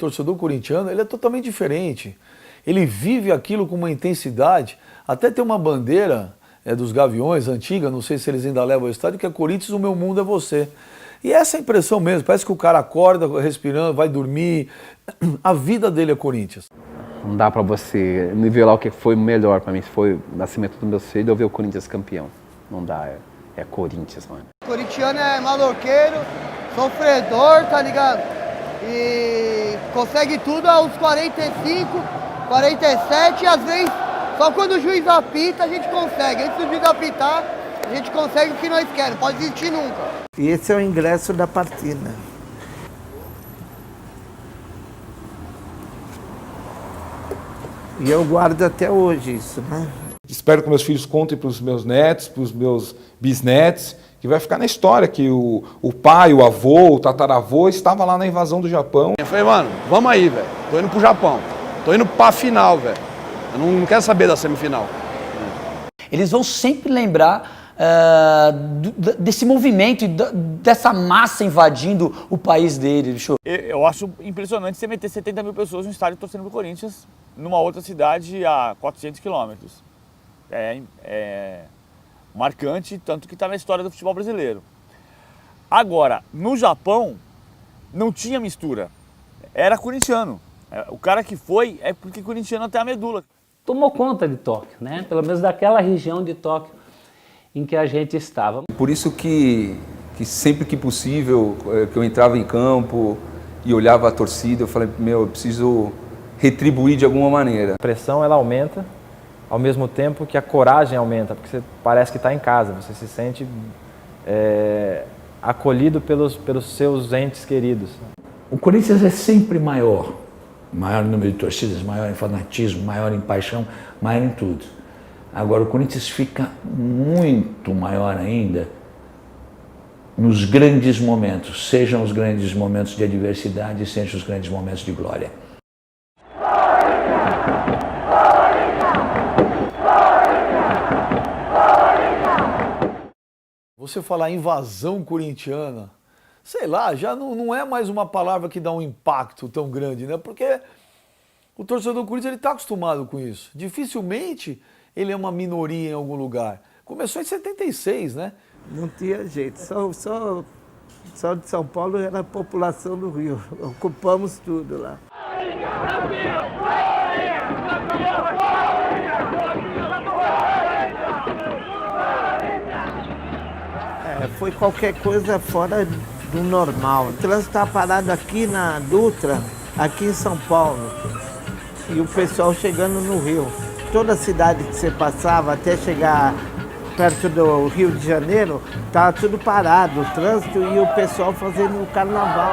torcedor corintiano, ele é totalmente diferente. Ele vive aquilo com uma intensidade. Até tem uma bandeira dos Gaviões, antiga, não sei se eles ainda levam ao estádio, que é Corinthians, o meu mundo é você. E essa é a impressão mesmo, parece que o cara acorda respirando, vai dormir. A vida dele é Corinthians. Não dá pra você nivelar o que foi melhor pra mim. Se foi o nascimento do meu filho, eu ver o Corinthians campeão. Não dá, é Corinthians, mano. Corintiano é maloqueiro, sofredor, tá ligado? E consegue tudo aos 45, 47, e às vezes só quando o juiz apita a gente consegue. Antes do juiz apitar, a gente consegue o que nós queremos, não pode desistir nunca. E esse é o ingresso da partida. E eu guardo até hoje isso, né? Espero que meus filhos contem para os meus netos, para os meus bisnetos, que vai ficar na história que o pai, o avô, o tataravô estava lá na invasão do Japão. Eu falei, mano, vamos aí, velho. Tô indo pro Japão. Tô indo pra final, velho. Eu não quero saber da semifinal. Eles vão sempre lembrar desse movimento e dessa massa invadindo o país dele, bicho. Eu acho impressionante você meter 70 mil pessoas no estádio torcendo pro Corinthians numa outra cidade a 400 quilômetros. É marcante, tanto que está na história do futebol brasileiro. Agora, no Japão, não tinha mistura. Era corintiano. O cara que foi é porque corintiano até a medula. Tomou conta de Tóquio, né? Pelo menos daquela região de Tóquio em que a gente estava. Por isso que sempre que possível, que eu entrava em campo e olhava a torcida, eu falei, eu preciso retribuir de alguma maneira. A pressão, ela aumenta, ao mesmo tempo que a coragem aumenta, porque você parece que está em casa, você se sente acolhido pelos seus entes queridos. O Corinthians é sempre maior em número de torcidas, maior em fanatismo, maior em paixão, maior em tudo. Agora o Corinthians fica muito maior ainda nos grandes momentos, sejam os grandes momentos de adversidade, sejam os grandes momentos de glória. Você falar invasão corintiana, sei lá, já não é mais uma palavra que dá um impacto tão grande, né? Porque o torcedor do Corinthians está acostumado com isso. Dificilmente ele é uma minoria em algum lugar. Começou em 76, né? Não tinha jeito, só de São Paulo era a população do Rio. Ocupamos tudo lá. Foi qualquer coisa fora do normal. O trânsito estava parado aqui na Dutra, aqui em São Paulo, e o pessoal chegando no Rio. Toda cidade que você passava até chegar perto do Rio de Janeiro, estava tudo parado, o trânsito e o pessoal fazendo o carnaval.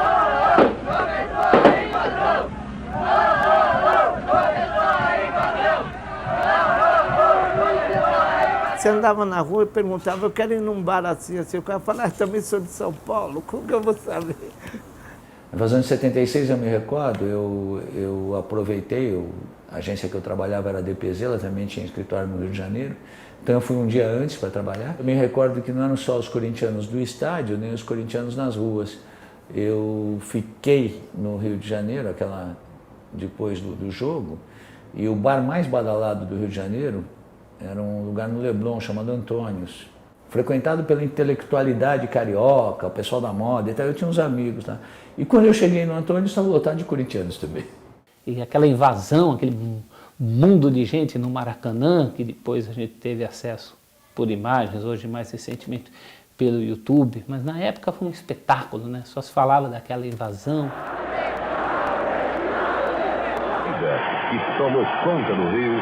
Você andava na rua e perguntava, eu quero ir num bar assim. O cara falava, também sou de São Paulo, como que eu vou saber? Na invasão de 76, eu me recordo, eu aproveitei, a agência que eu trabalhava era a DPZ, ela também tinha escritório no Rio de Janeiro, então eu fui um dia antes para trabalhar. Eu me recordo que não eram só os corintianos do estádio, nem os corintianos nas ruas. Eu fiquei no Rio de Janeiro, depois do jogo, e o bar mais badalado do Rio de Janeiro era um lugar no Leblon chamado Antônios, frequentado pela intelectualidade carioca, o pessoal da moda e tal. Eu tinha uns amigos, tá? E quando eu cheguei no Antônio, estava lotado de corintianos também. E aquela invasão, aquele mundo de gente no Maracanã, que depois a gente teve acesso por imagens, hoje mais recentemente pelo YouTube, mas na época foi um espetáculo, né? Só se falava daquela invasão. Que tomou conta do Rio,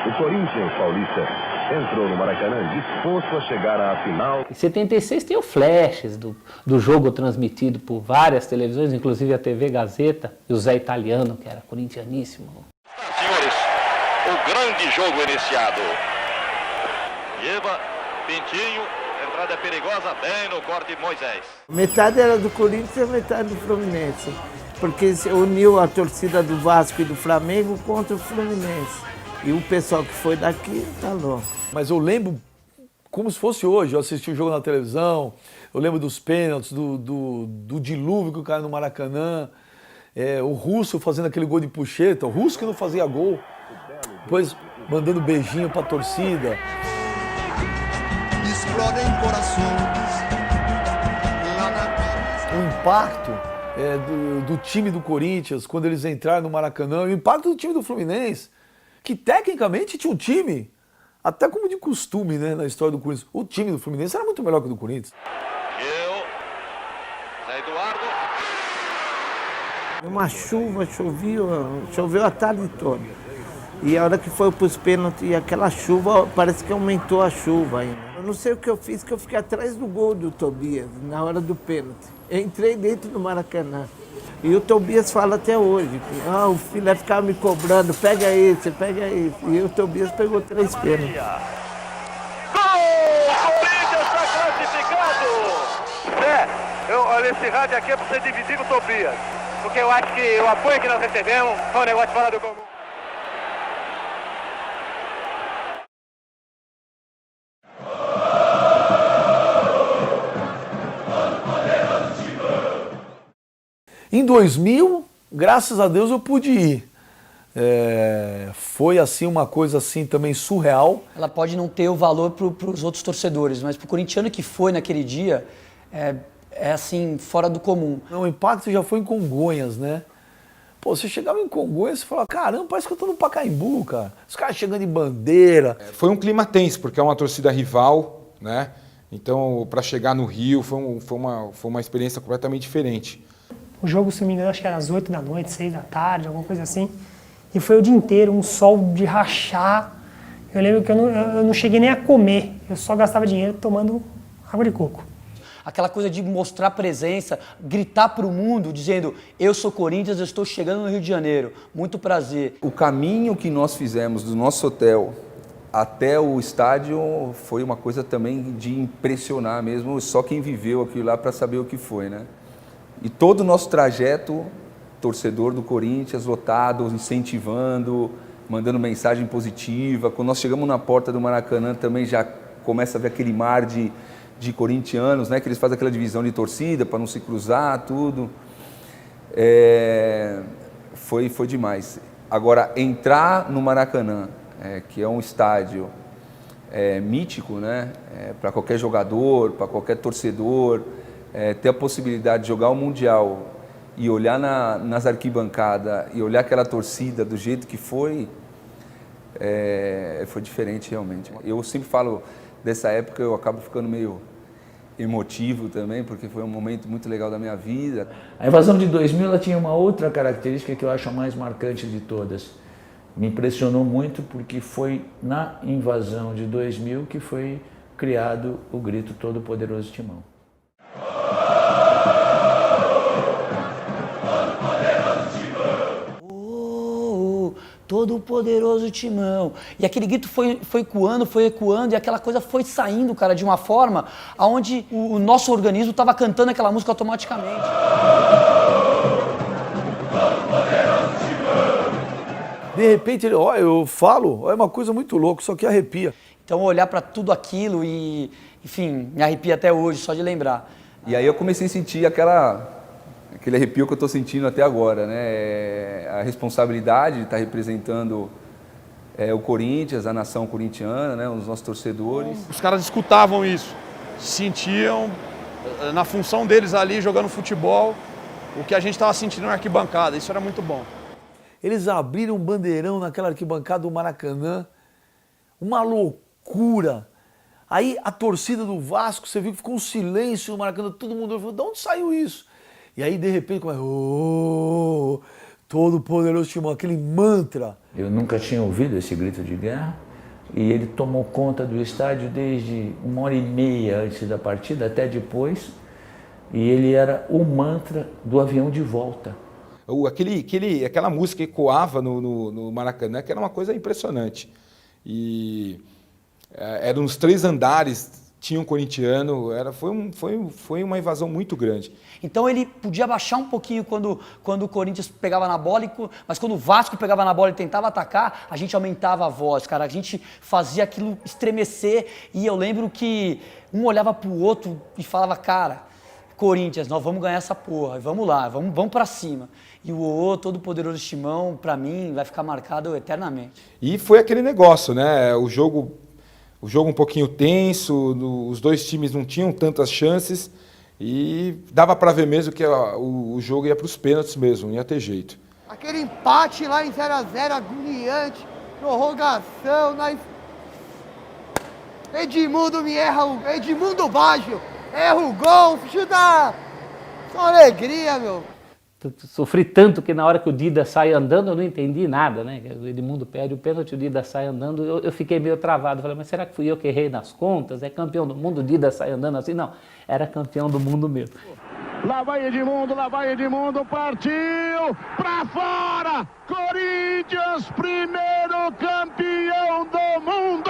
o Corinthians paulista entrou no Maracanã disposto a chegar à final. Em 76 tem o flashes do jogo transmitido por várias televisões, inclusive a TV Gazeta, e o Zé Italiano, que era corintianíssimo. Senhores, o grande jogo iniciado. Eva, Pintinho, entrada perigosa, bem no corte de Moisés. Metade era do Corinthians e metade do Fluminense, porque uniu a torcida do Vasco e do Flamengo contra o Fluminense. E o pessoal que foi daqui tá louco. Mas eu lembro como se fosse hoje, eu assisti o jogo na televisão, eu lembro dos pênaltis, do dilúvio que caiu no Maracanã. o Russo fazendo aquele gol de pucheta, o Russo que não fazia gol, depois mandando beijinho pra torcida. Explodem corações. O impacto do time do Corinthians quando eles entraram no Maracanã, o impacto do time do Fluminense, que tecnicamente tinha um time, até como de costume, né, na história do Corinthians. O time do Fluminense era muito melhor que o do Corinthians. Zé Eduardo. Uma chuva, choveu a tarde toda. E a hora que foi para os pênaltis, e aquela chuva, parece que aumentou a chuva ainda. Eu não sei o que eu fiz, que eu fiquei atrás do gol do Tobias, na hora do pênalti. Eu entrei dentro do Maracanã. E o Tobias fala até hoje que o filho ficava me cobrando, pega esse, pega esse. E o Tobias pegou 3 pênaltis. Gol! Corinthians está classificado! Zé, olha, esse rádio aqui é para você dividir com o Tobias. Porque eu acho que o apoio que nós recebemos foi um negócio fora do comum. Em 2000, graças a Deus eu pude ir. Foi assim uma coisa assim também surreal. Ela pode não ter o valor para os outros torcedores, mas para o corintiano que foi naquele dia, é assim, fora do comum. O impacto já foi em Congonhas, né? Pô, você chegava em Congonhas e falava, caramba, parece que eu tô no Pacaembu, cara. Os caras chegando em bandeira. Foi um clima tenso, porque é uma torcida rival, né? Então, para chegar no Rio, foi uma experiência completamente diferente. O jogo, se não me engano, acho que era às 8 da noite, 6 da tarde, alguma coisa assim. E foi o dia inteiro, um sol de rachar. Eu lembro que eu não cheguei nem a comer. Eu só gastava dinheiro tomando água de coco. Aquela coisa de mostrar presença, gritar para o mundo, dizendo, eu sou Corinthians, eu estou chegando no Rio de Janeiro. Muito prazer. O caminho que nós fizemos do nosso hotel até o estádio foi uma coisa também de impressionar mesmo, só quem viveu aquilo lá para saber o que foi, né? E todo o nosso trajeto, torcedor do Corinthians, lotado, incentivando, mandando mensagem positiva. Quando nós chegamos na porta do Maracanã também já começa a ver aquele mar de corintianos, né? Que eles fazem aquela divisão de torcida para não se cruzar, tudo. Foi demais. Agora, entrar no Maracanã, que é um estádio mítico, né? Para qualquer jogador, para qualquer torcedor, ter a possibilidade de jogar o Mundial e olhar nas arquibancadas e olhar aquela torcida do jeito que foi diferente realmente. Eu sempre falo dessa época, eu acabo ficando meio emotivo também, porque foi um momento muito legal da minha vida. A invasão de 2000 ela tinha uma outra característica que eu acho a mais marcante de todas. Me impressionou muito porque foi na invasão de 2000 que foi criado o grito Todo-Poderoso Timão. Todo-Poderoso Timão. E aquele grito foi ecoando, e aquela coisa foi saindo, cara, de uma forma onde o nosso organismo estava cantando aquela música automaticamente. De repente, eu falo, é uma coisa muito louca, só que arrepia. Então, olhar para tudo aquilo e, enfim, me arrepia até hoje, só de lembrar. E aí eu comecei a sentir aquele arrepio que eu estou sentindo até agora, né? A responsabilidade de estar representando o Corinthians, a nação corintiana, né? Os nossos torcedores. Os caras escutavam isso, sentiam na função deles ali jogando futebol o que a gente estava sentindo na arquibancada. Isso era muito bom. Eles abriram um bandeirão naquela arquibancada do Maracanã, uma loucura. Aí a torcida do Vasco, você viu que ficou um silêncio no Maracanã, todo mundo falou, de onde saiu isso? E aí, de repente, Todo-Poderoso Timão, aquele mantra. Eu nunca tinha ouvido esse grito de guerra e ele tomou conta do estádio desde 1h30 antes da partida até depois. E ele era o mantra do avião de volta. Aquela música ecoava no Maracanã, que era uma coisa impressionante. E eram os 3 andares, tinha um corintiano, foi uma invasão muito grande. Então ele podia baixar um pouquinho quando o Corinthians pegava na bola, mas quando o Vasco pegava na bola e tentava atacar, a gente aumentava a voz, cara. A gente fazia aquilo estremecer e eu lembro que um olhava para o outro e falava, cara, Corinthians, nós vamos ganhar essa porra, vamos lá, vamos pra cima. E o Ô, todo poderoso Timão, pra mim, vai ficar marcado eternamente. E foi aquele negócio, né? O jogo um pouquinho tenso, os dois times não tinham tantas chances e dava para ver mesmo que o jogo ia para os pênaltis mesmo, não ia ter jeito. Aquele empate lá em 0x0, agoniante, prorrogação, Edmundo me erra, Edmundo Baggio erra o gol, chuta, só alegria, meu. Sofri tanto que na hora que o Dida sai andando eu não entendi nada, né? O Edmundo perde o pênalti, o Dida sai andando, eu fiquei meio travado. Falei, mas será que fui eu que errei nas contas? É campeão do mundo, o Dida sai andando assim? Não, era campeão do mundo mesmo. Lá vai Edmundo, partiu pra fora! Corinthians, primeiro campeão do mundo!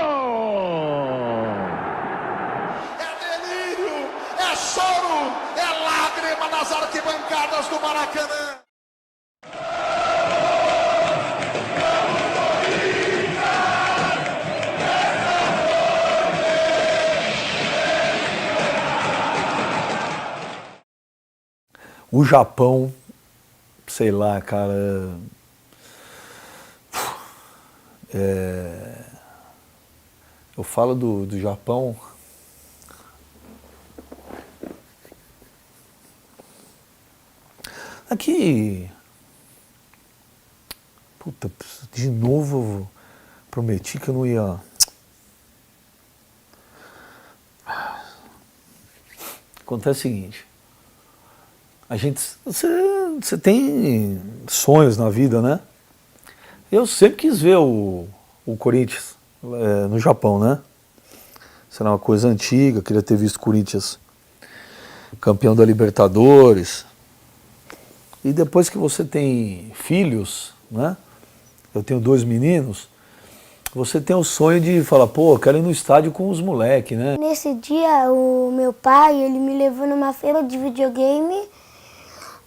É delírio, é choro, é lágrima nas arquibancadas do Maracanã. O Japão, sei lá, cara, eu falo do Japão, aqui, puta, de novo eu prometi que eu não ia... Acontece o seguinte, você tem sonhos na vida, né? Eu sempre quis ver o Corinthians no Japão, né? Isso era uma coisa antiga, queria ter visto o Corinthians campeão da Libertadores. E depois que você tem filhos, né? Eu tenho 2 meninos, você tem o sonho de falar, pô, eu quero ir no estádio com os moleques, né? Nesse dia, o meu pai, ele me levou numa feira de videogame.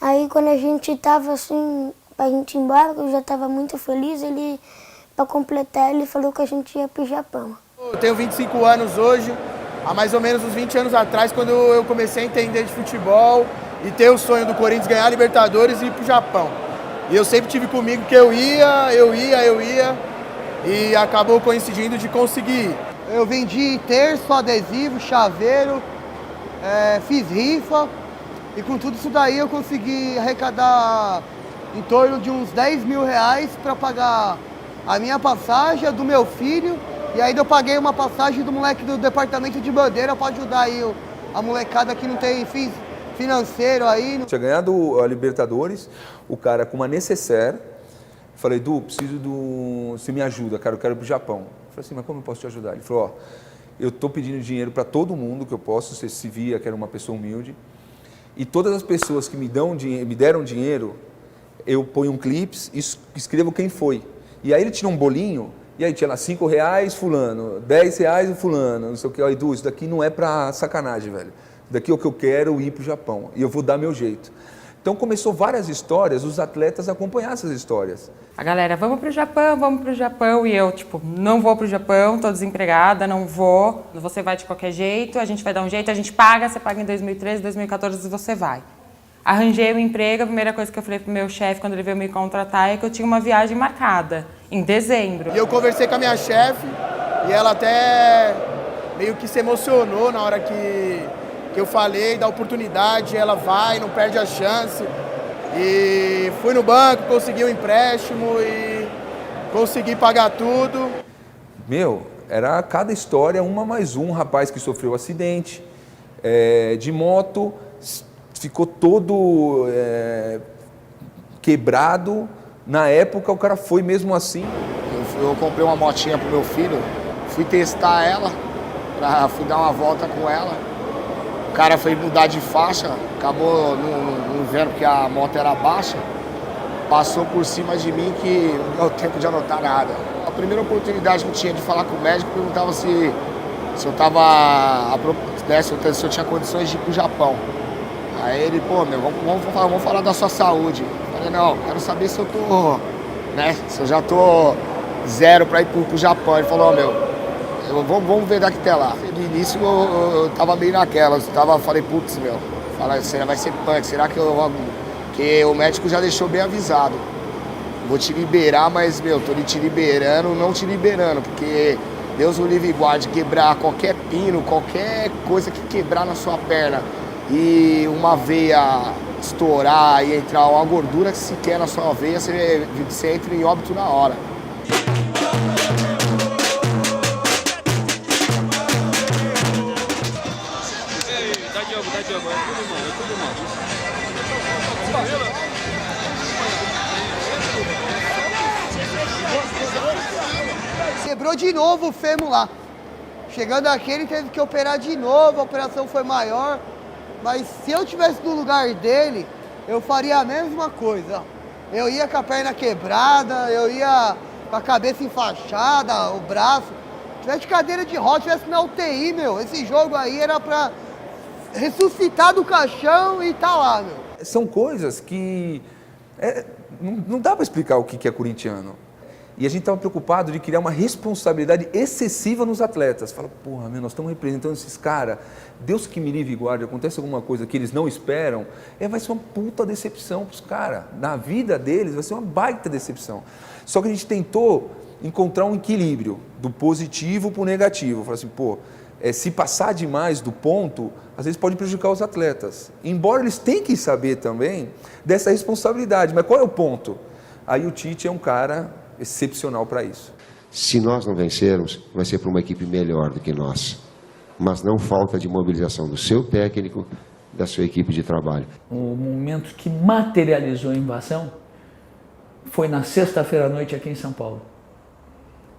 Aí quando a gente tava assim, pra gente ir embora, eu já tava muito feliz, pra completar, ele falou que a gente ia pro Japão. Eu tenho 25 anos hoje, há mais ou menos uns 20 anos atrás, quando eu comecei a entender de futebol e ter o sonho do Corinthians ganhar a Libertadores e ir pro Japão. E eu sempre tive comigo que eu ia, e acabou coincidindo de conseguir. Eu vendi terço, adesivo, chaveiro, fiz rifa. E com tudo isso daí eu consegui arrecadar em torno de uns 10 mil reais para pagar a minha passagem, a do meu filho, e ainda eu paguei uma passagem do moleque do departamento de bandeira para ajudar aí a molecada que não tem fins financeiro aí. Tinha ganhado a Libertadores, o cara com uma necessaire, falei, Du, você me ajuda, cara, eu quero ir pro Japão. Eu falei assim, mas como eu posso te ajudar? Ele falou, eu tô pedindo dinheiro para todo mundo que eu posso, você se via que era uma pessoa humilde. E todas as pessoas que me deram dinheiro, eu ponho um clips e escrevo quem foi. E aí ele tira um bolinho, e aí tinha lá 5 reais fulano, 10 reais o fulano, não sei o que. Ó, Edu, isso daqui não é pra sacanagem, velho. Isso daqui é o que eu quero, ir pro Japão. E eu vou dar meu jeito. Então começou várias histórias, os atletas acompanharam essas histórias. A galera, vamos pro Japão, e eu, tipo, não vou pro Japão, tô desempregada, não vou, você vai de qualquer jeito, a gente vai dar um jeito, a gente paga, você paga em 2013, 2014 e você vai. Arranjei um emprego, a primeira coisa que eu falei pro meu chefe quando ele veio me contratar é que eu tinha uma viagem marcada, em dezembro. E eu conversei com a minha chefe, e ela até meio que se emocionou na hora que eu falei da oportunidade, ela vai, não perde a chance. E fui no banco, consegui um empréstimo e consegui pagar tudo. Meu, era cada história uma mais um rapaz que sofreu acidente de moto, ficou todo quebrado. Na época o cara foi mesmo assim. Eu comprei uma motinha pro meu filho, fui testar ela, fui dar uma volta com ela. O cara foi mudar de faixa, acabou no inverno porque a moto era baixa, passou por cima de mim que não deu tempo de anotar nada. A primeira oportunidade que eu tinha de falar com o médico, perguntava se eu tava, se eu tinha condições de ir pro Japão. Aí ele, pô, meu, vamos falar da sua saúde. Eu falei, não, quero saber se eu tô, né, se eu já tô zero pra ir pro Japão. Ele falou, meu, vamos ver daqui até lá. No início eu tava meio naquela, falei, putz, meu, Fala, será vai ser punk, será que que o médico já deixou bem avisado. Vou te liberar, mas, meu, tô te liberando, não te liberando, porque Deus o livre e guarde quebrar qualquer pino, qualquer coisa que quebrar na sua perna e uma veia estourar e entrar uma gordura que se quer na sua veia, você entra em óbito na hora. Quebrou de novo o fêmur lá. Chegando aqui, ele teve que operar de novo, a operação foi maior. Mas se eu tivesse no lugar dele, eu faria a mesma coisa. Eu ia com a perna quebrada, eu ia com a cabeça enfaixada, o braço. Se tivesse de cadeira de roda, tivesse na UTI, meu. Esse jogo aí era pra ressuscitar do caixão e tá lá, meu. São coisas que não dá para explicar o que é corintiano. E a gente estava preocupado de criar uma responsabilidade excessiva nos atletas. Fala, porra, meu, nós estamos representando esses caras. Deus que me livre e guarde, acontece alguma coisa que eles não esperam, vai ser uma puta decepção para os caras. Na vida deles vai ser uma baita decepção. Só que a gente tentou encontrar um equilíbrio do positivo para o negativo. Fala assim, pô, se passar demais do ponto, às vezes pode prejudicar os atletas. Embora eles tenham que saber também dessa responsabilidade. Mas qual é o ponto? Aí o Tite é um cara excepcional para isso. Se nós não vencermos, vai ser para uma equipe melhor do que nós. Mas não falta de mobilização do seu técnico, da sua equipe de trabalho. O momento que materializou a invasão foi na sexta-feira à noite aqui em São Paulo.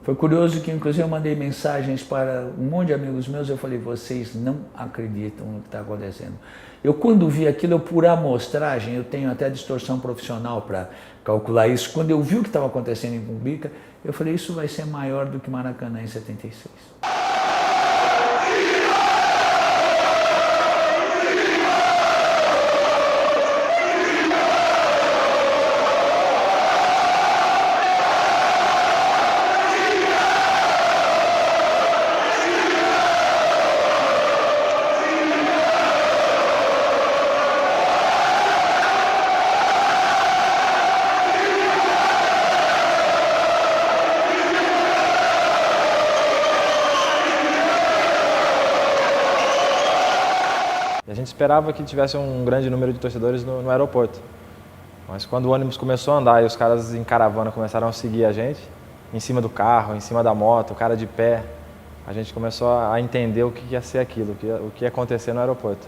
Foi curioso que, inclusive, eu mandei mensagens para um monte de amigos meus, eu falei, vocês não acreditam no que está acontecendo. Eu, quando vi aquilo, por amostragem, eu tenho até distorção profissional para calcular isso. Quando eu vi o que estava acontecendo em Cumbica, eu falei, isso vai ser maior do que Maracanã em 76. A gente esperava que tivesse um grande número de torcedores no aeroporto. Mas quando o ônibus começou a andar e os caras em caravana começaram a seguir a gente, em cima do carro, em cima da moto, o cara de pé, a gente começou a entender o que ia ser aquilo, o que ia acontecer no aeroporto.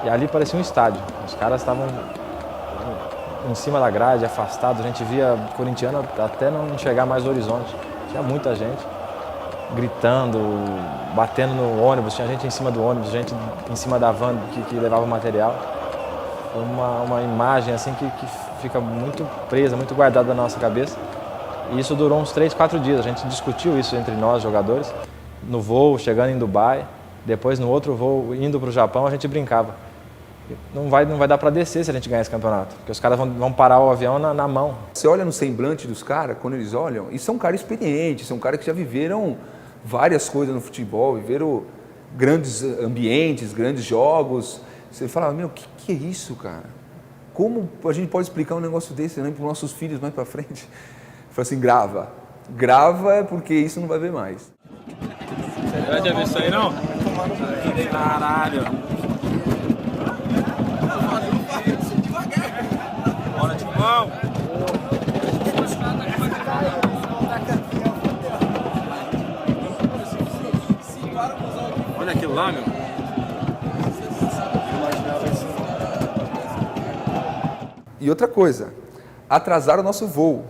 E ali parecia um estádio. Os caras estavam em cima da grade, afastados. A gente via corintiano até não chegar mais no horizonte. Tinha muita gente gritando, batendo no ônibus. Tinha gente em cima do ônibus, gente em cima da van que levava o material. Foi uma imagem assim que fica muito presa, muito guardada na nossa cabeça. E isso durou uns 3, 4 dias. A gente discutiu isso entre nós, jogadores. No voo, chegando em Dubai. Depois, no outro voo, indo para o Japão, a gente brincava. Não vai dar para descer se a gente ganhar esse campeonato, porque os caras vão parar o avião na mão. Você olha no semblante dos caras, quando eles olham, e são caras experientes, são caras que já viveram várias coisas no futebol, viveram grandes ambientes, grandes jogos. Você fala, meu, o que é isso, cara? Como a gente pode explicar um negócio desse, né, para os nossos filhos mais para frente? Fala assim, grava. Grava porque isso não vai ver mais. Você vai ver isso aí, não? Caralho. Bora, Timão! Olha aquilo lá, meu. E outra coisa, atrasaram o nosso voo,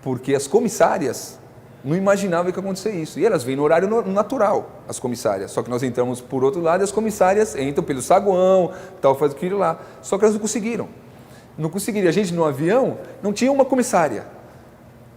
porque as comissárias não imaginavam que ia acontecer isso. E elas vêm no horário natural, as comissárias. Só que nós entramos por outro lado e as comissárias entram pelo saguão, tal, faz aquilo lá. Só que elas não conseguiram. Não conseguiram. A gente no avião não tinha uma comissária.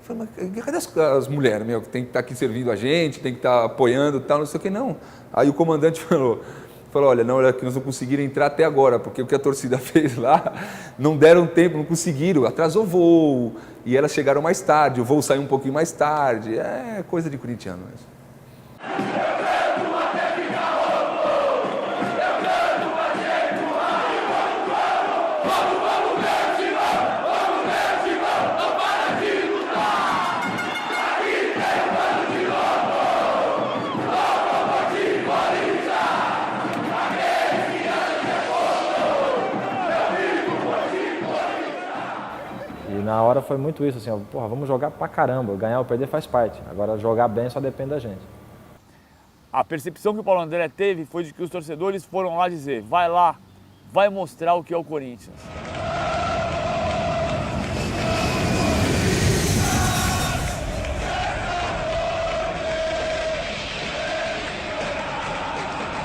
Eu falei, mas cadê as mulheres, meu, que tem que estar aqui servindo a gente, tem que estar apoiando, tal, não sei o que, não. Aí o comandante falou, Falou, olha, não, que nós não conseguiram entrar até agora, porque o que a torcida fez lá, não deram tempo, não conseguiram, atrasou voo, e elas chegaram mais tarde, o voo saiu um pouquinho mais tarde, é coisa de corintiano mesmo. Na hora foi muito isso, assim, ó, porra, vamos jogar pra caramba, ganhar ou perder faz parte, agora jogar bem só depende da gente. A percepção que o Paulo André teve foi de que os torcedores foram lá dizer, vai lá, vai mostrar o que é o Corinthians.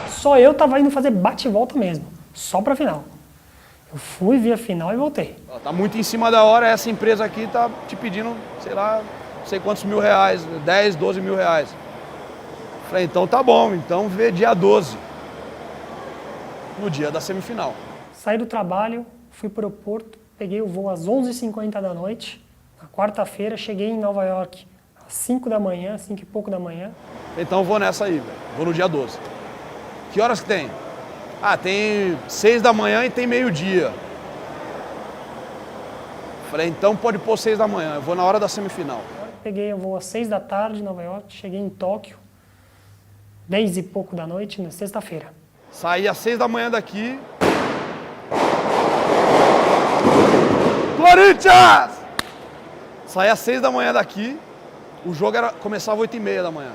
Só eu tava indo fazer bate e volta mesmo, só pra final. Eu fui, vi a final e voltei. Tá muito em cima da hora, essa empresa aqui tá te pedindo, sei lá, não sei quantos mil reais, 10, 12 mil reais. Falei, então tá bom, então vê dia 12, no dia da semifinal. Saí do trabalho, fui pro aeroporto, peguei o voo às 11h50 da noite, na quarta-feira, cheguei em Nova York às 5 da manhã, 5 e pouco da manhã. Então eu vou nessa aí, velho, vou no dia 12. Que horas que tem? Ah, tem 6 da manhã e tem meio-dia. Falei, então pode pôr 6 da manhã, eu vou na hora da semifinal. Peguei o voo às 6 da tarde em Nova York, cheguei em Tóquio, 10 e pouco da noite, na sexta-feira. Saí às 6 da manhã daqui. Corinthians! Saí às 6 da manhã daqui, o jogo começava às 8h30 da manhã.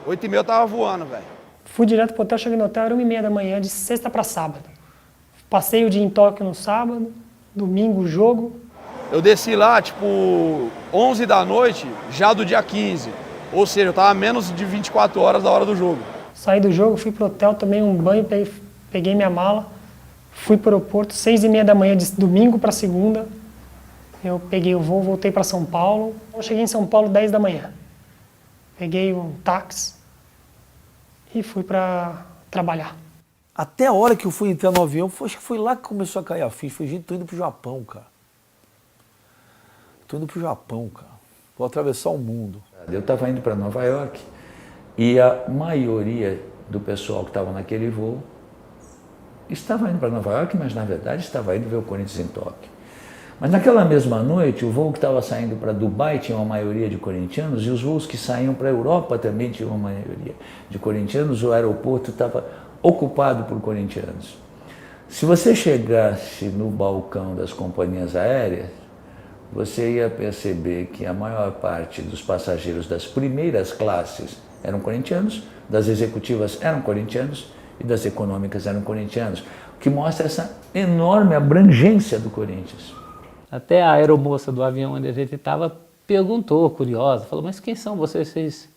8h30 eu tava voando, velho. Fui direto pro hotel, cheguei no hotel, era 1h30 da manhã, de sexta para sábado. Passei o dia em Tóquio no sábado, domingo o jogo. Eu desci lá, tipo, 11 da noite, já do dia 15. Ou seja, eu tava a menos de 24 horas da hora do jogo. Saí do jogo, fui pro hotel, tomei um banho, peguei minha mala, fui pro aeroporto, 6h30 da manhã, de domingo para segunda. Eu peguei o voo, voltei para São Paulo. Eu cheguei em São Paulo 10 da manhã. Peguei um táxi e fui para trabalhar. Até a hora que eu fui entrar no avião, acho que foi lá que começou a cair a ficha. Foi, gente, tô indo pro Japão, cara. Tô indo pro Japão, cara. Vou atravessar o mundo. Eu estava indo para Nova York e a maioria do pessoal que estava naquele voo estava indo para Nova York, mas na verdade estava indo ver o Corinthians em Tóquio. Mas naquela mesma noite, o voo que estava saindo para Dubai tinha uma maioria de corintianos e os voos que saíam para a Europa também tinham uma maioria de corintianos. O aeroporto estava ocupado por corintianos. Se você chegasse no balcão das companhias aéreas, você ia perceber que a maior parte dos passageiros das primeiras classes eram corintianos, das executivas eram corintianos e das econômicas eram corintianos, o que mostra essa enorme abrangência do Corinthians. Até a aeromoça do avião onde a gente estava perguntou, curiosa, falou, mas quem são vocês? Vocês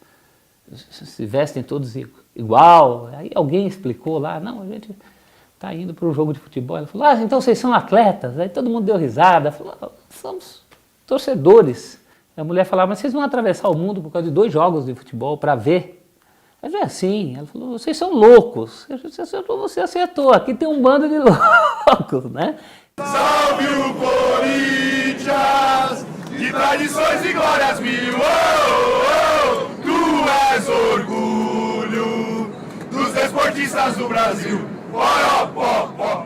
se vestem todos igual? Aí alguém explicou lá, não, a gente está indo para um jogo de futebol. Ela falou, então vocês são atletas? Aí todo mundo deu risada, falou, somos torcedores. A mulher falava, mas vocês vão atravessar o mundo por causa de 2 jogos de futebol para ver? Mas é assim. Ela falou, vocês são loucos. Você acertou, aqui tem um bando de loucos, né? Salve o Corinthians, de tradições e glórias mil. Oh, oh, tu és orgulho dos desportistas do Brasil.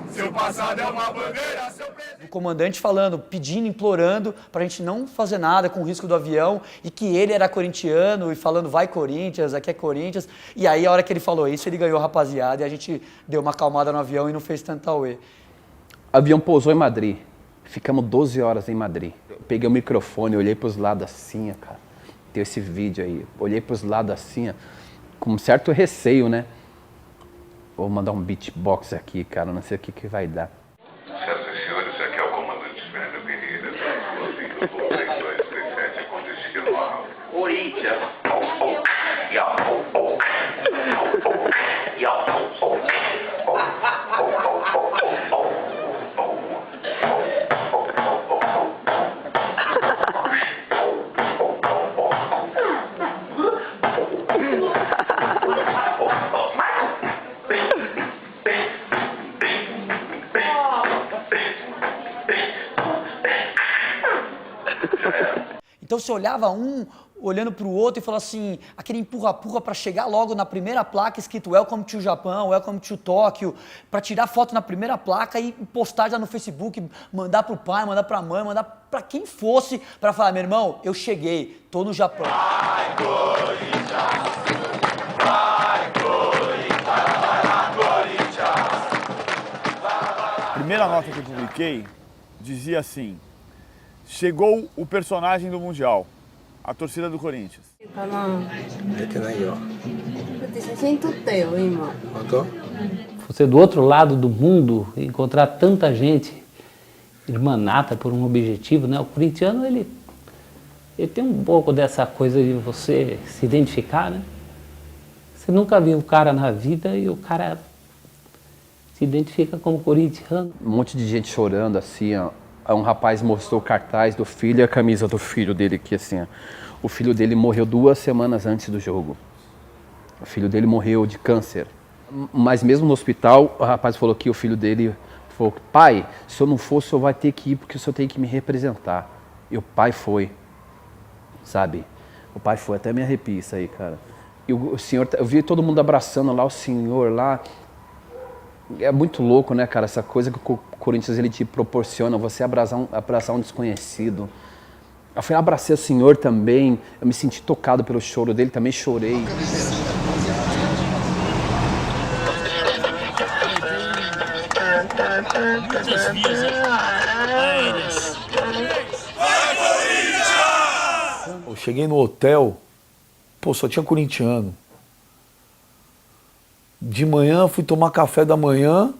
Seu passado é uma bandeira, seu presente. O comandante falando, pedindo, implorando pra gente não fazer nada com o risco do avião e que ele era corintiano e falando vai Corinthians, aqui é Corinthians. E aí a hora que ele falou isso, ele ganhou a rapaziada e a gente deu uma acalmada no avião e não fez tanta auê. O avião pousou em Madrid, ficamos 12 horas em Madrid. Eu peguei o microfone, olhei pros lados assim, cara, tem esse vídeo aí, olhei pros lados assim, com um certo receio, né? Vou mandar um beatbox aqui, cara, não sei o que vai dar. Senhoras e senhores, aqui é o comandante Fernando Pereira, do 3237 com destino a Corinthians. Então você olhava um olhando para o outro e falava assim, aquele empurra-empurra para chegar logo na primeira placa escrito Welcome to Japão, Welcome to Tóquio, para tirar foto na primeira placa e postar já no Facebook, mandar para o pai, mandar para a mãe, mandar para quem fosse, para falar, meu irmão, eu cheguei, tô no Japão. Vai, Corinthians! Vai, Corinthians! A primeira nota que eu publiquei dizia assim, chegou o personagem do Mundial, a torcida do Corinthians. Você do outro lado do mundo, encontrar tanta gente irmanata por um objetivo, né? O corintiano, ele tem um pouco dessa coisa de você se identificar, né? Você nunca viu um cara na vida e o cara se identifica como corintiano. Um monte de gente chorando assim, ó. Um rapaz mostrou o cartaz do filho e a camisa do filho dele aqui assim, ó. O filho dele morreu 2 semanas antes do jogo. O filho dele morreu de câncer. Mas mesmo no hospital, o rapaz falou que o filho dele falou, pai, se eu não for, o senhor vai ter que ir porque o senhor tem que me representar. E o pai foi, sabe? O pai foi, até me arrepia isso aí, cara. E o senhor, eu vi todo mundo abraçando lá, o senhor lá. É muito louco, né, cara? Essa coisa que o Corinthians ele te proporciona, você abraçar um desconhecido. Eu fui abracei o senhor também, eu me senti tocado pelo choro dele, também chorei. Eu cheguei no hotel, pô, só tinha corintiano. De manhã fui tomar café da manhã,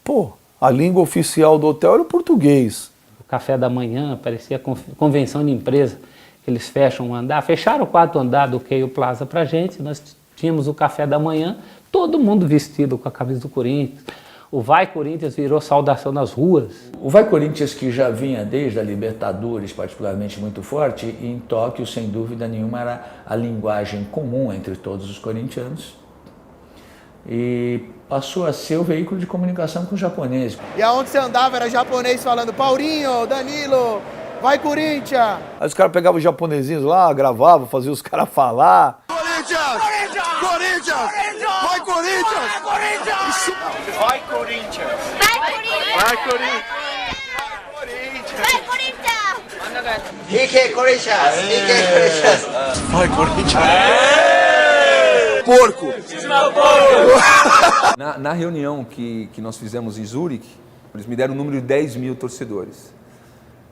pô, a língua oficial do hotel era o português. O café da manhã parecia convenção de empresa, eles fecham um andar, fecharam o 4º andar do Keio Plaza pra gente, nós tínhamos o café da manhã, todo mundo vestido com a camisa do Corinthians. O Vai Corinthians virou saudação nas ruas. O Vai Corinthians, que já vinha desde a Libertadores particularmente muito forte, e em Tóquio, sem dúvida nenhuma, era a linguagem comum entre todos os corintianos. E passou a ser o veículo de comunicação com os japoneses. E aonde você andava era japonês falando, Paulinho, Danilo, vai Corinthians! Aí os caras pegavam os japonesinhos lá, gravavam, faziam os caras falar. Corinthians! Corinthians! Vai Corinthians! Vai Corinthians! Vai Corinthians! Vai Corinthians! Ike Corinthians! Ike Corinthians! Vai Corinthians! Porco! Na reunião que nós fizemos em Zurique, eles me deram um número de 10 mil torcedores,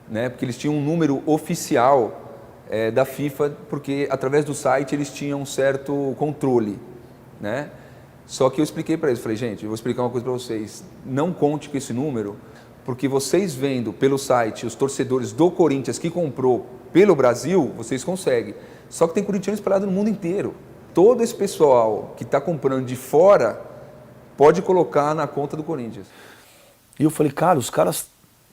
né? Porque eles tinham um número oficial da FIFA, porque através do site eles tinham um certo controle, né? Só que eu expliquei para eles, falei, gente, eu vou explicar uma coisa para vocês, não conte com esse número, porque vocês vendo pelo site os torcedores do Corinthians que comprou pelo Brasil, vocês conseguem. Só que tem corintianos espalhados no mundo inteiro. Todo esse pessoal que está comprando de fora pode colocar na conta do Corinthians. E eu falei, cara, os caras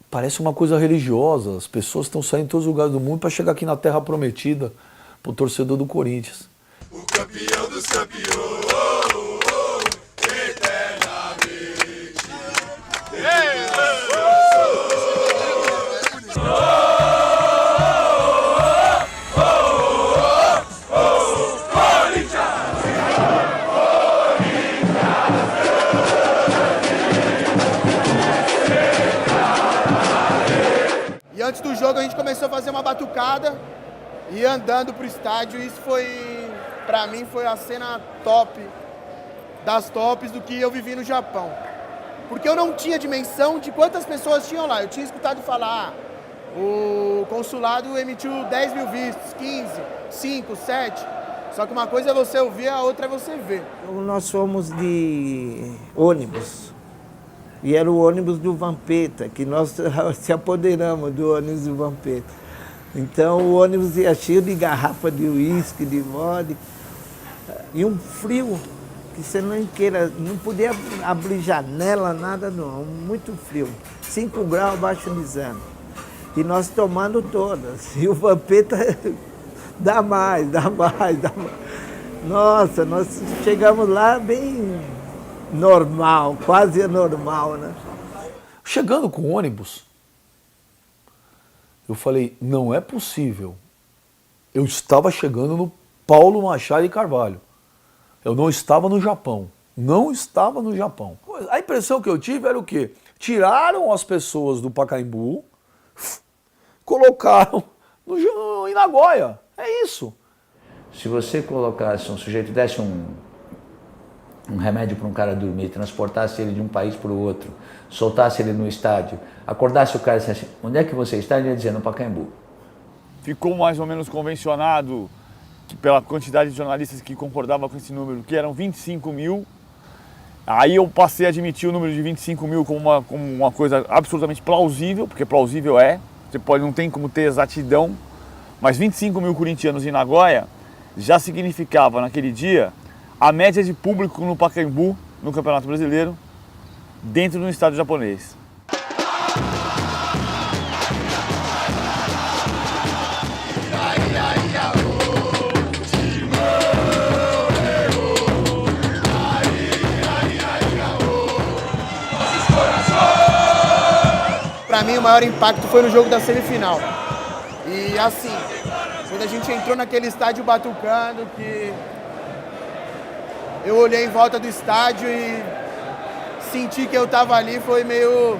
parecem uma coisa religiosa. As pessoas estão saindo em todos os lugares do mundo para chegar aqui na Terra Prometida, pro torcedor do Corinthians. O campeão dos campeões, eternamente. E antes do jogo a gente começou a fazer uma batucada e andando pro estádio. Isso foi, pra mim, foi a cena top, das tops do que eu vivi no Japão. Porque eu não tinha dimensão de quantas pessoas tinham lá. Eu tinha escutado falar, o consulado emitiu 10 mil vistos, 15, 5, 7. Só que uma coisa é você ouvir, a outra é você ver. Nós fomos de ônibus. E era o ônibus do Vampeta, que nós se apoderamos do ônibus do Vampeta. Então o ônibus ia cheio de garrafa de uísque, de vodka. E um frio que você não podia abrir janela, nada não, muito frio. 5 graus abaixo de zero. E nós tomando todas. E o Vampeta dá mais. Nossa, nós chegamos lá bem normal, quase normal, né? Chegando com o ônibus, Eu falei, não é possível. Eu estava chegando no Paulo Machado de Carvalho. Eu não estava no Japão. Não estava no Japão. A impressão que eu tive era o quê? Tiraram as pessoas do Pacaembu, colocaram em Nagoya. É isso. Se você colocasse um sujeito, desse um remédio para um cara dormir, transportasse ele de um país para o outro, soltasse ele no estádio, acordasse o cara e dissesse, onde é que você está? Ele ia dizer, no Pacaembu. Ficou mais ou menos convencionado, que pela quantidade de jornalistas que concordavam com esse número, que eram 25 mil. Aí eu passei a admitir o número de 25 mil como uma coisa absolutamente plausível, porque plausível não tem como ter exatidão, mas 25 mil corintianos em Nagoya já significava naquele dia a média de público no Pacaembu, no Campeonato Brasileiro, dentro de um estádio japonês. Pra mim, o maior impacto foi no jogo da semifinal. E assim, quando a gente entrou naquele estádio batucando, que eu olhei em volta do estádio e senti que eu tava ali, foi meio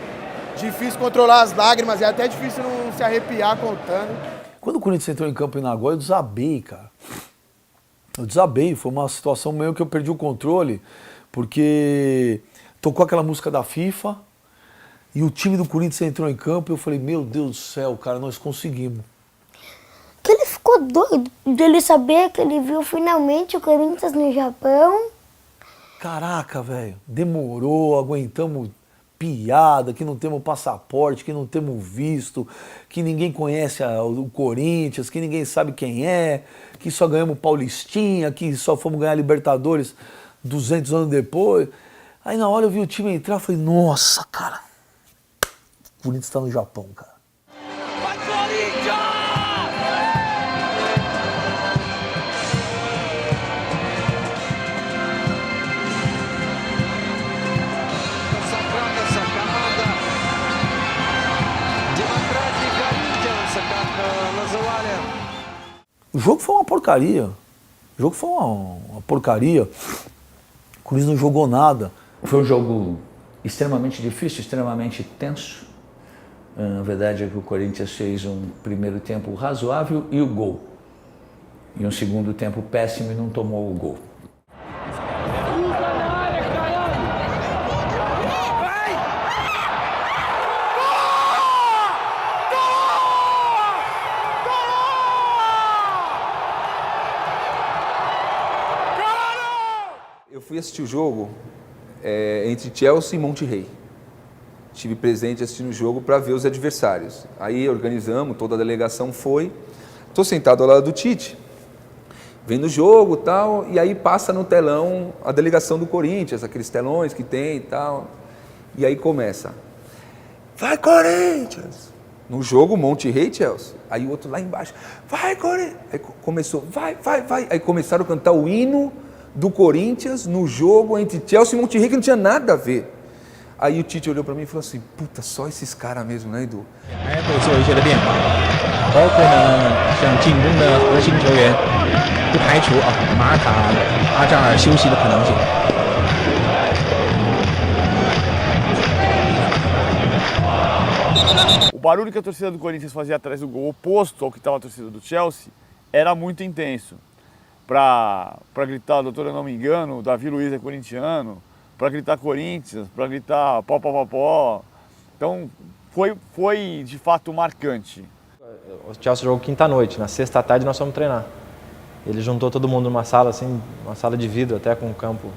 difícil controlar as lágrimas, é até difícil não se arrepiar contando. Quando o Corinthians entrou em campo em Nagoya, eu desabei, cara. Eu desabei, foi uma situação meio que eu perdi o controle, porque tocou aquela música da FIFA, e o time do Corinthians entrou em campo e eu falei, meu Deus do céu, cara, nós conseguimos. Que ele ficou doido dele saber que ele viu finalmente o Corinthians no Japão. Caraca, velho, demorou, aguentamos piada, que não temos passaporte, que não temos visto, que ninguém conhece o Corinthians, que ninguém sabe quem é, que só ganhamos Paulistinha, que só fomos ganhar Libertadores 200 anos depois. Aí na hora eu vi o time entrar e falei, nossa, cara, o Corinthians está no Japão, cara. Vai, Corinthians! O jogo foi uma porcaria. O jogo foi uma porcaria. O Corinthians não jogou nada. Foi um jogo extremamente difícil, extremamente tenso. Na verdade é que o Corinthians fez um primeiro tempo razoável e o gol. E um segundo tempo péssimo e não tomou o gol. Eu fui assistir o jogo entre Chelsea e Monterrey. Estive presente assistindo o jogo para ver os adversários. Aí organizamos, toda a delegação foi. Estou sentado ao lado do Tite, vendo o jogo e tal, e aí passa no telão a delegação do Corinthians, aqueles telões que tem e tal. E aí começa, vai Corinthians! No jogo Monterrey e Chelsea. Aí o outro lá embaixo, vai Corinthians! Aí começou, vai. Aí começaram a cantar o hino do Corinthians no jogo entre Chelsea e Monterrey, que não tinha nada a ver. Aí o Tite olhou para mim e falou assim, puta, só esses caras mesmo, né, Edu? O barulho que a torcida do Corinthians fazia atrás do gol, oposto ao que estava a torcida do Chelsea, era muito intenso. Para gritar, doutor, eu não me engano, o Davi Luiz é corintiano, para gritar Corinthians, para gritar pó. Então foi de fato marcante. O Chelsea jogou quinta-noite, na sexta-tarde nós fomos treinar. Ele juntou todo mundo numa sala, assim, uma sala de vidro até com um campo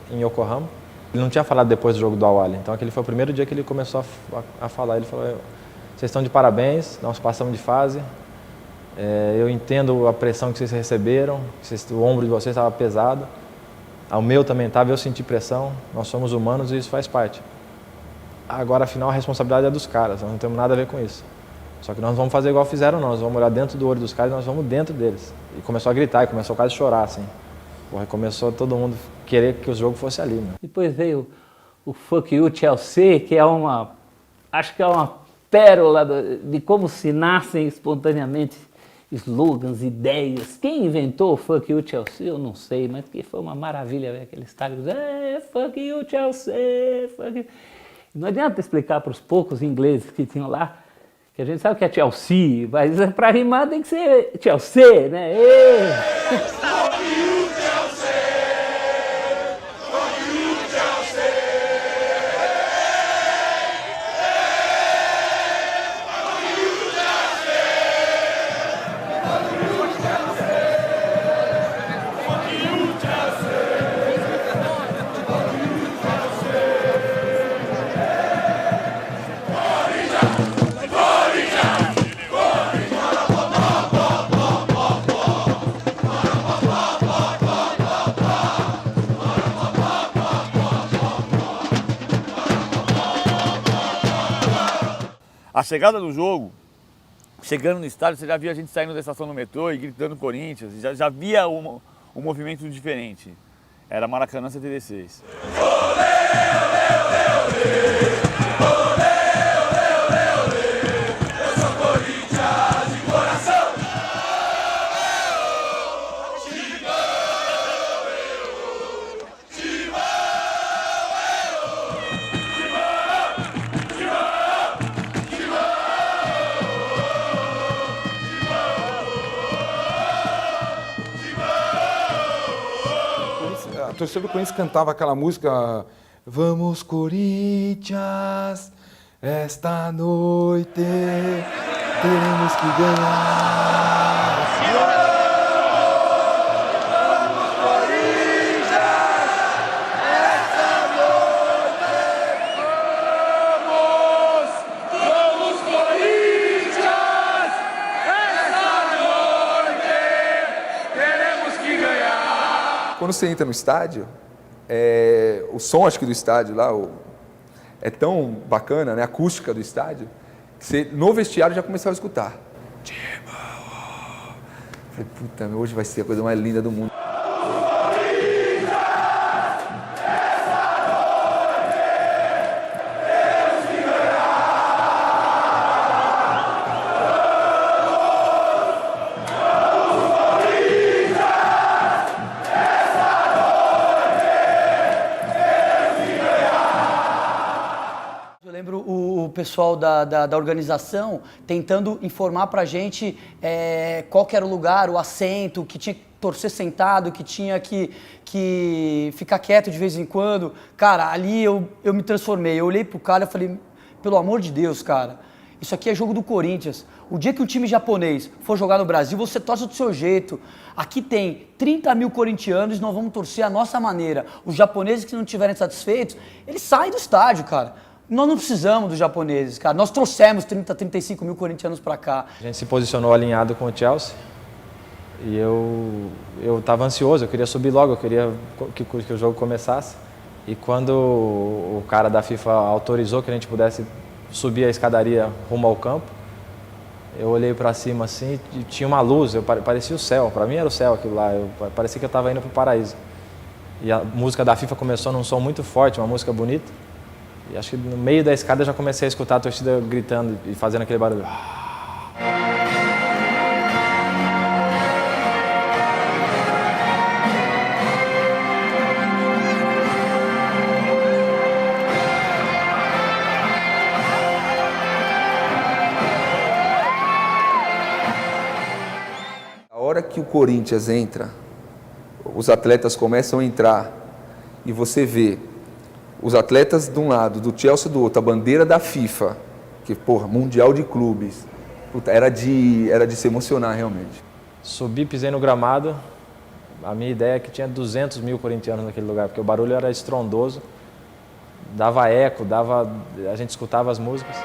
em Yokohama. Ele não tinha falado depois do jogo do Al-Ahly, então aquele foi o primeiro dia que ele começou a falar. Ele falou, vocês estão de parabéns, nós passamos de fase. Eu entendo a pressão que vocês receberam, o ombro de vocês estava pesado. O meu também estava, eu senti pressão, nós somos humanos e isso faz parte. Agora, afinal, a responsabilidade é dos caras, nós não temos nada a ver com isso. Só que nós vamos fazer igual fizeram nós vamos olhar dentro do olho dos caras e nós vamos dentro deles. E começou a gritar, e começou quase a chorar, assim. Porra, começou todo mundo querer que o jogo fosse ali, né? Depois veio o Fuck You Chelsea, que é acho que é uma pérola de como se nascem espontaneamente slogans, ideias. Quem inventou o Fuck You Chelsea, eu não sei, mas que foi uma maravilha ver aquele estádio. Fuck You Chelsea, fuck you. Não adianta explicar para os poucos ingleses que tinham lá, que a gente sabe que é Chelsea, mas para rimar tem que ser Chelsea, né? A chegada do jogo, chegando no estádio, você já via a gente saindo da estação do metrô e gritando Corinthians, já via um movimento diferente. Era Maracanã 76. A torcida do Corinthians cantava aquela música Vamos Corinthians, esta noite teremos que ganhar. Vamos Corinthians, esta noite teremos que ganhar. Quando você entra no estádio, o som, acho que do estádio lá, é tão bacana, né? A acústica do estádio, que você, no vestiário, já começava a escutar. Falei, puta, hoje vai ser a coisa mais linda do mundo. O pessoal da organização tentando informar pra gente qual que era o lugar, o assento, que tinha que torcer sentado, que tinha que ficar quieto de vez em quando. Cara, ali eu me transformei. Eu olhei pro cara e falei, pelo amor de Deus, cara, isso aqui é jogo do Corinthians. O dia que o time japonês for jogar no Brasil, você torce do seu jeito. Aqui tem 30 mil corintianos e nós vamos torcer à nossa maneira. Os japoneses que não estiverem satisfeitos, eles saem do estádio, cara. Nós não precisamos dos japoneses, cara. Nós trouxemos 30, 35 mil corintianos pra cá. A gente se posicionou alinhado com o Chelsea e eu estava ansioso, eu queria subir logo, eu queria que o jogo começasse. E quando o cara da FIFA autorizou que a gente pudesse subir a escadaria rumo ao campo, eu olhei para cima assim e tinha uma luz, parecia o céu, para mim era o céu aquilo lá, parecia que eu estava indo para o paraíso. E a música da FIFA começou num som muito forte, uma música bonita. E acho que no meio da escada eu já comecei a escutar a torcida gritando e fazendo aquele barulho. A hora que o Corinthians entra, os atletas começam a entrar e você vê os atletas de um lado, do Chelsea do outro, a bandeira da FIFA, que, porra, Mundial de Clubes, puta, era de se emocionar realmente. Subi, pisei no gramado, a minha ideia é que tinha 200 mil corintianos naquele lugar, porque o barulho era estrondoso, dava eco, a gente escutava as músicas.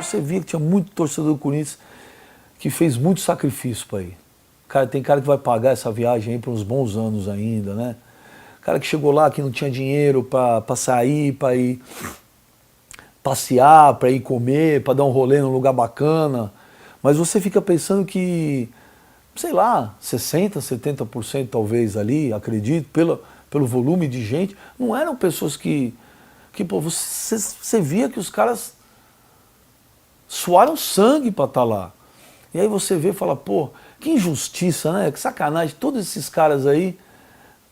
Você via que tinha muito torcedor do Corinthians que fez muito sacrifício para ir. Cara, tem cara que vai pagar essa viagem aí por uns bons anos ainda, né? Cara que chegou lá que não tinha dinheiro para sair, para ir passear, para ir comer, para dar um rolê num lugar bacana. Mas você fica pensando que sei lá, 60%, 70% talvez ali, acredito, pelo volume de gente. Não eram pessoas que pô, você via que os caras suaram sangue para estar lá. E aí você vê e fala, pô, que injustiça, né? Que sacanagem. Todos esses caras aí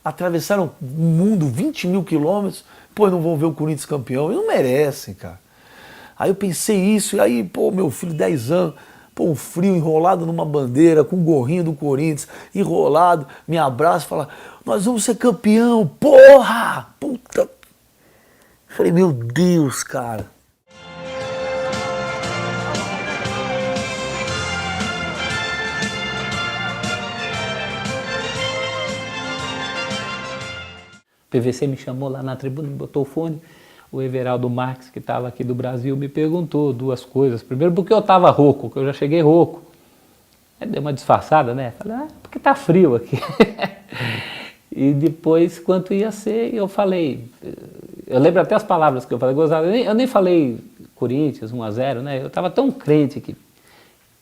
atravessaram o mundo, 20 mil quilômetros, pô, não vão ver o Corinthians campeão. Eles não merecem, cara. Aí eu pensei isso, e aí, pô, meu filho, 10 anos, pô, um frio, enrolado numa bandeira, com um gorrinho do Corinthians, enrolado, me abraça e fala, nós vamos ser campeão, porra! Puta! Falei, meu Deus, cara. O PVC me chamou lá na tribuna, me botou o fone. O Everaldo Marques, que estava aqui do Brasil, me perguntou duas coisas. Primeiro, porque eu estava rouco, que eu já cheguei rouco. Aí deu uma disfarçada, né? Falei, porque tá frio aqui. E depois, quanto ia ser, eu falei... Eu lembro até as palavras que eu falei, gozado. Eu nem falei Corinthians, 1-0, né? Eu estava tão crente que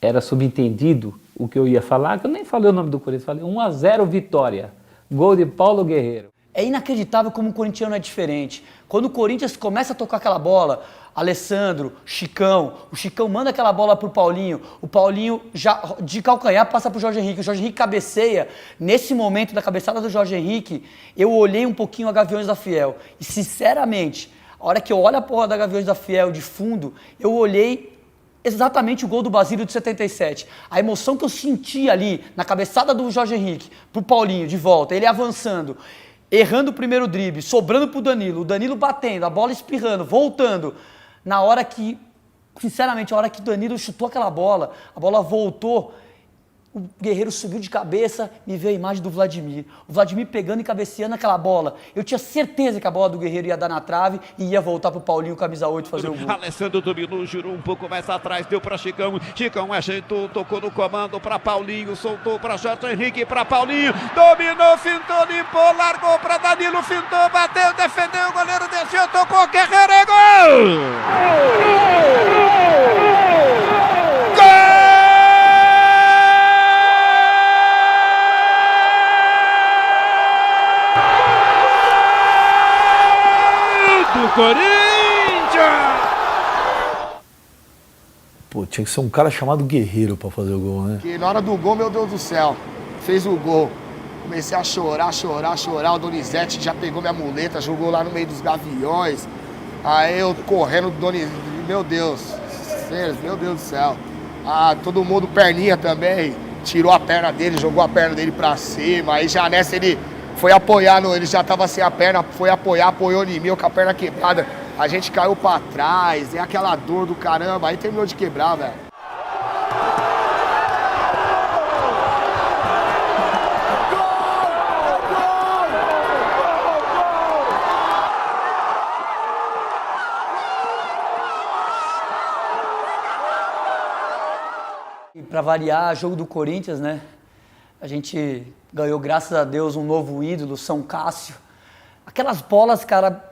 era subentendido o que eu ia falar, que eu nem falei o nome do Corinthians. Falei 1-0 vitória. Gol de Paulo Guerreiro. É inacreditável como o corintiano é diferente. Quando o Corinthians começa a tocar aquela bola, Alessandro, Chicão, o Chicão manda aquela bola pro Paulinho, o Paulinho já de calcanhar passa pro Jorge Henrique, o Jorge Henrique cabeceia. Nesse momento da cabeçada do Jorge Henrique, eu olhei um pouquinho a Gaviões da Fiel e sinceramente, a hora que eu olho a porra da Gaviões da Fiel de fundo, eu olhei exatamente o gol do Basílio de 77. A emoção que eu senti ali na cabeçada do Jorge Henrique pro Paulinho de volta, ele avançando, errando o primeiro drible, sobrando pro Danilo, o Danilo batendo, a bola espirrando, voltando. Na hora que, sinceramente, a hora que o Danilo chutou aquela bola, a bola voltou, o Guerreiro subiu de cabeça, me veio a imagem do Vladimir. O Vladimir pegando e cabeceando aquela bola. Eu tinha certeza que a bola do Guerreiro ia dar na trave e ia voltar pro Paulinho, camisa 8, fazer o gol. Alessandro dominou, girou um pouco mais atrás, deu para Chicão. Chicão ajeitou, tocou no comando para Paulinho, soltou para Jorge Henrique, para Paulinho. Dominou, fintou, limpou, largou para Danilo, fintou, bateu, defendeu, o goleiro desceu, tocou, Guerreiro, é gol! Corinthians! Pô, tinha que ser um cara chamado Guerreiro pra fazer o gol, né? Que na hora do gol, meu Deus do céu, fez o gol. Comecei a chorar. O Donizete já pegou minha muleta, jogou lá no meio dos gaviões. Aí eu correndo do Donizete, meu Deus do céu. Ah, todo mundo perninha também, tirou a perna dele, jogou a perna dele pra cima. Aí já nessa ele foi apoiar, ele já tava sem a perna, foi apoiar, apoiou em mim, com a perna quebrada. A gente caiu pra trás, é aquela dor do caramba, aí terminou de quebrar, velho. E pra variar, jogo do Corinthians, né? A gente ganhou, graças a Deus, um novo ídolo, São Cássio. Aquelas bolas, cara,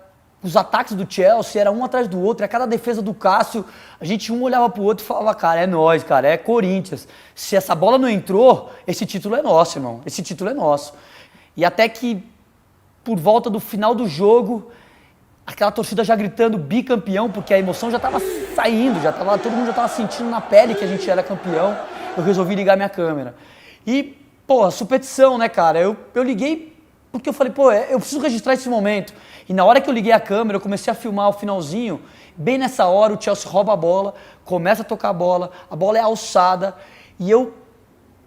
os ataques do Chelsea era um atrás do outro, e a cada defesa do Cássio, a gente um olhava pro outro e falava, cara, é nós, cara, é Corinthians. Se essa bola não entrou, esse título é nosso, irmão, esse título é nosso. E até que, por volta do final do jogo, aquela torcida já gritando bicampeão, porque a emoção já estava saindo, todo mundo já estava sentindo na pele que a gente era campeão, eu resolvi ligar minha câmera. E, pô, superstição, né, cara? Eu liguei porque eu falei, pô, eu preciso registrar esse momento. E na hora que eu liguei a câmera, eu comecei a filmar o finalzinho. Bem nessa hora, o Chelsea rouba a bola, começa a tocar a bola é alçada. E eu,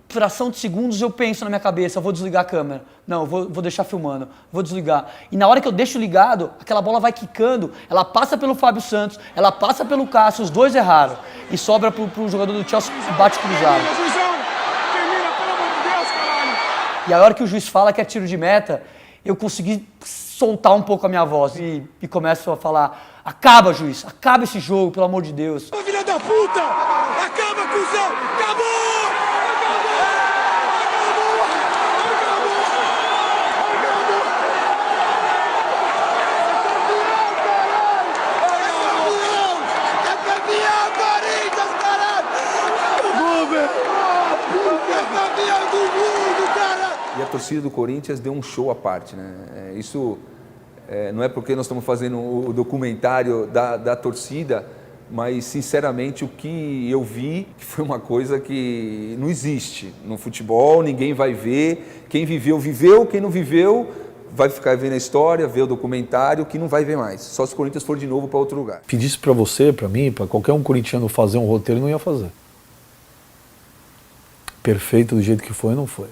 fração de segundos, eu penso na minha cabeça, eu vou desligar a câmera. Não, eu vou deixar filmando, vou desligar. E na hora que eu deixo ligado, aquela bola vai quicando, ela passa pelo Fábio Santos, ela passa pelo Cássio, os dois erraram. E sobra pro jogador do Chelsea, bate cruzado. E a hora que o juiz fala que é tiro de meta, eu consegui soltar um pouco a minha voz e começo a falar, acaba, juiz, acaba esse jogo, pelo amor de Deus. Ô, filha da puta! Acaba, cuzão! Acabou! Campeão, Corinthians, caralho! Acabou, velho! É campeão do a torcida do Corinthians deu um show à parte, né? Isso não é porque nós estamos fazendo o documentário da torcida, mas sinceramente o que eu vi foi uma coisa que não existe no futebol, ninguém vai ver, quem viveu, viveu, quem não viveu vai ficar vendo a história, ver o documentário, que não vai ver mais, só se o Corinthians for de novo para outro lugar. Pedisse para você, para mim, para qualquer um corintiano fazer um roteiro, não ia fazer. Perfeito do jeito que foi, não foi.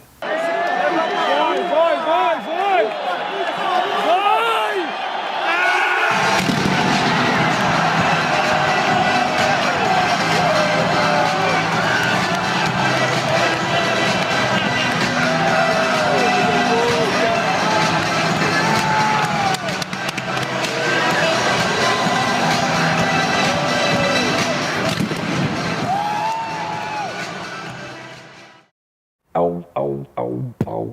Au, au, au,